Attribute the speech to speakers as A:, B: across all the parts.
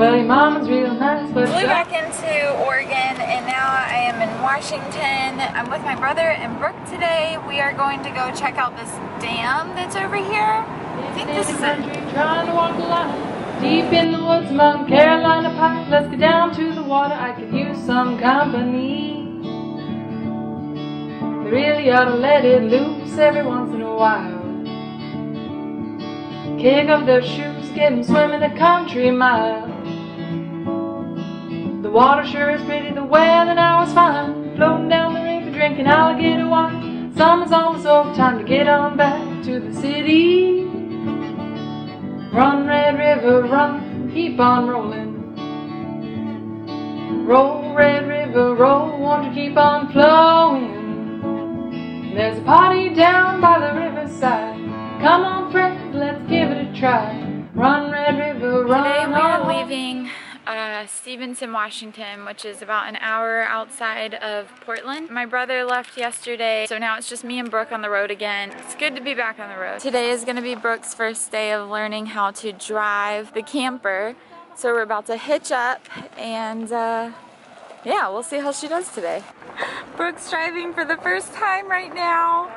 A: Well, your mama's real nice, but
B: flew back into Oregon, and now I am in Washington. I'm with my brother and Brooke today. We are going to go check out this dam that's over here. I think this is it.
A: Trying to walk the line deep in the woods among Carolina pines. Let's get down to the water. I could use some company. They really ought to let it loose every once in a while. Kick off their shoes, get them swimming a country mile. The water sure is pretty, the weather now is fine. Floating down the river, drinking alligator wine. Summer's almost over, time to get on back to the city. Run, Red River, run, keep on rolling. Roll, Red River, roll, won't you keep on flowing? There's a party down by the riverside. Come on, friend, let's give it a try. Run, Red River, run.
B: Today we are leaving Stevenson, Washington, which is about an hour outside of Portland. My brother left yesterday, so now it's just me and Brooke on the road again. It's good to be back on the road. Today is going to be Brooke's first day of learning how to drive the camper, so we're about to hitch up and yeah, we'll see how she does today. Brooke's driving for the first time right now.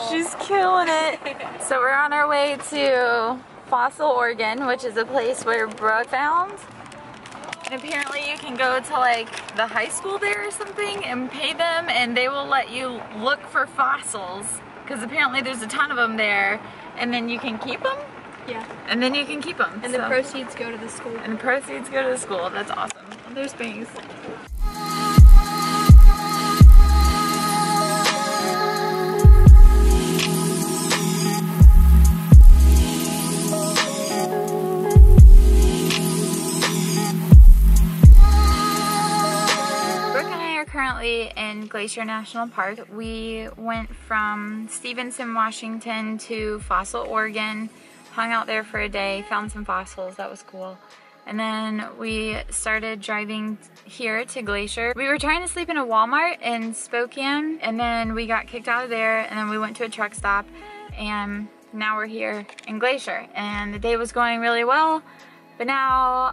B: She's killing it. So we're on our way to Fossil, Oregon, which is a place where Brooke found. And apparently you can go to like the high school there or something and pay them, and they will let you look for fossils, because apparently there's a ton of them there, and then you can keep them?
C: Yeah.
B: And then you can keep them.
C: And the proceeds go to the school.
B: And the proceeds go to the school. That's awesome. There's Bangs. Currently in Glacier National Park. We went from Stevenson, Washington to Fossil, Oregon, hung out there for a day, found some fossils, that was cool. And then we started driving here to Glacier. We were trying to sleep in a Walmart in Spokane, and then we got kicked out of there, and then we went to a truck stop, and now we're here in Glacier. And the day was going really well, but now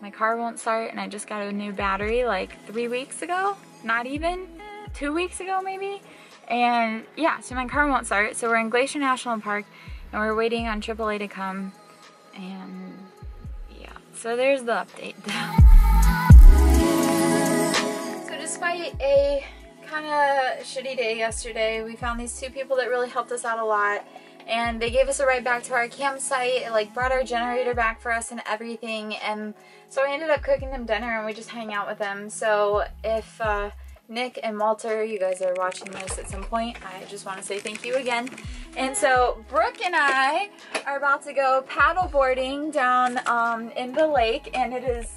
B: my car won't start, and I just got a new battery like 3 weeks ago, not even, 2 weeks ago maybe. And yeah, so my car won't start. So we're in Glacier National Park and we're waiting on AAA to come. And yeah, so there's the update. So despite a kind of shitty day yesterday, we found these two people that really helped us out a lot. And they gave us a ride back to our campsite. It like brought our generator back for us and everything. And so I ended up cooking them dinner and we just hang out with them. So if Nick and Walter, you guys are watching this at some point, I just want to say thank you again. And so Brooke and I are about to go paddleboarding down in the lake, and it is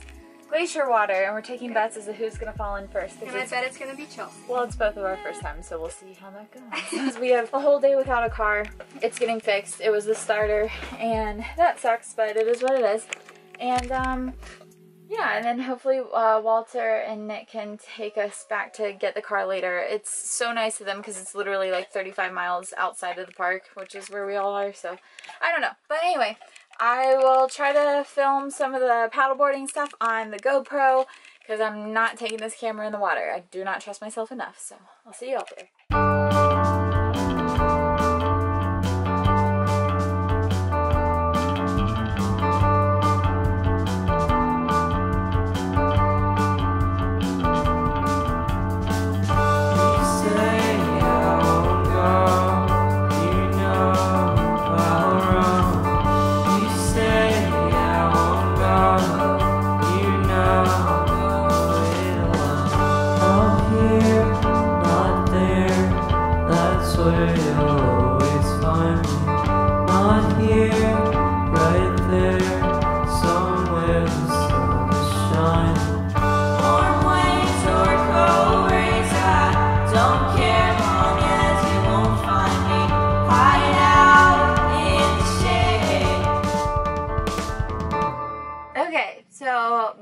B: glacier water, and we're taking bets as to who's going to fall in first.
C: And I bet it's going to be Chelsea.
B: Well, it's both of our first time, so we'll see how that goes. We have a whole day without a car. It's getting fixed. It was the starter, and that sucks, but it is what it is. And yeah, and then hopefully Walter and Nick can take us back to get the car later. It's so nice of them because it's literally like 35 miles outside of the park, which is where we all are, so I don't know. But anyway, I will try to film some of the paddleboarding stuff on the GoPro because I'm not taking this camera in the water. I do not trust myself enough, so I'll see you out there.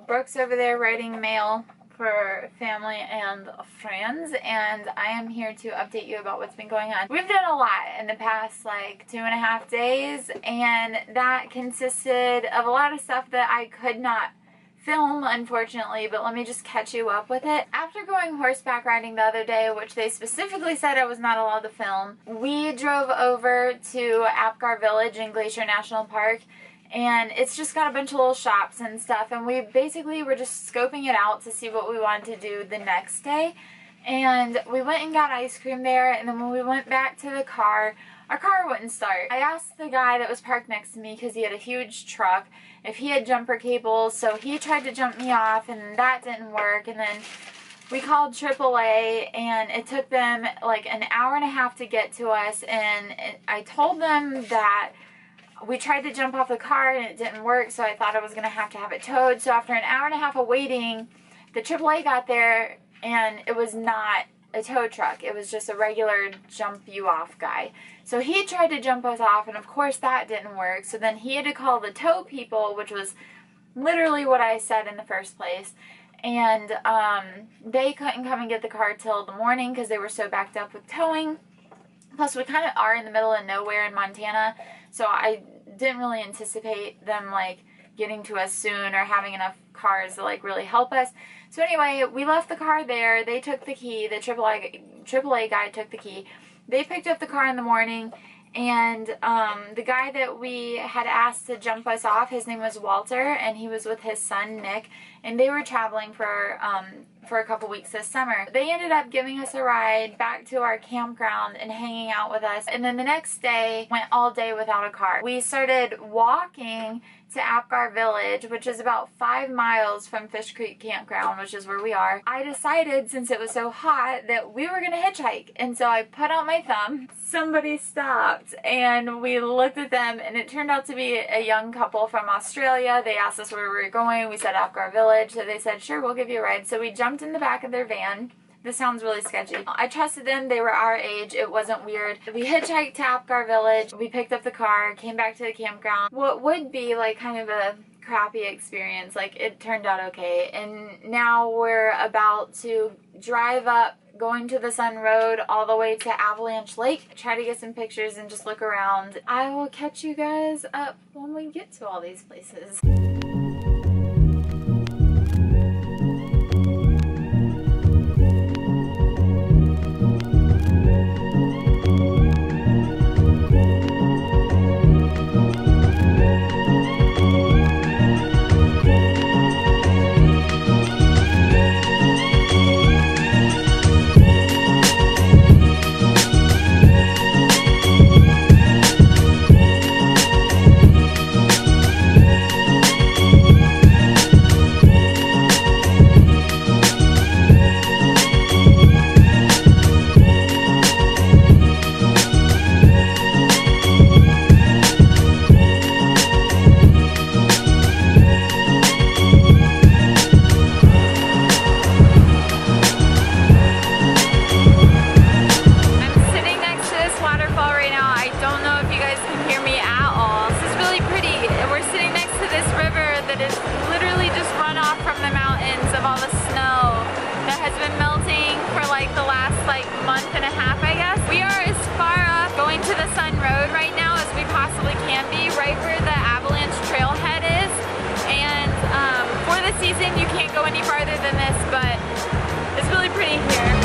B: Brooke's over there writing mail for family and friends, and I am here to update you about what's been going on. We've done a lot in the past like 2.5 days, and that consisted of a lot of stuff that I could not film, unfortunately, but let me just catch you up with it. After going horseback riding the other day, which they specifically said I was not allowed to film, we drove over to Apgar Village in Glacier National Park, and it's just got a bunch of little shops and stuff, and we basically were just scoping it out to see what we wanted to do the next day. And we went and got ice cream there, and then when we went back to the car, our car wouldn't start. I asked the guy that was parked next to me, because he had a huge truck, if he had jumper cables, so he tried to jump me off, and that didn't work. And then we called AAA, and it took them like an hour and a half to get to us, and I told them that we tried to jump off the car and it didn't work, so I thought I was going to have it towed. So after an hour and a half of waiting, the AAA got there, and it was not a tow truck. It was just a regular jump you off guy. So he tried to jump us off, and of course that didn't work. So then he had to call the tow people, which was literally what I said in the first place. And they couldn't come and get the car till the morning because they were so backed up with towing. Plus, we kind of are in the middle of nowhere in Montana, so I didn't really anticipate them like getting to us soon or having enough cars to like really help us. So anyway, we left the car there. They took the key. The AAA guy took the key. They picked up the car in the morning, and the guy that we had asked to jump us off, his name was Walter, and he was with his son Nick, and they were traveling for a couple weeks this summer. They ended up giving us a ride back to our campground and hanging out with us, and then the next day went all day without a car. We started walking to Apgar Village, which is about 5 miles from Fish Creek Campground, which is where we are. I decided, since it was so hot, that we were gonna hitchhike, and so I put out my thumb. Somebody stopped, and we looked at them, and it turned out to be a young couple from Australia. They asked us where we were going. We said Apgar Village, so they said, sure, we'll give you a ride. So we jumped in the back of their van. This sounds really sketchy. I trusted them. They were our age. It wasn't weird. We hitchhiked to Apgar Village. We picked up the car, came back to the campground. What would be like kind of a crappy experience, like it turned out okay. And now we're about to drive up, going to the Sun Road all the way to Avalanche Lake, try to get some pictures and just look around. I will catch you guys up when we get to all these places. Month and a half, I guess. We are as far up going to the Sun Road right now as we possibly can be, right where the Avalanche trailhead is. And for the season, you can't go any farther than this, but it's really pretty here.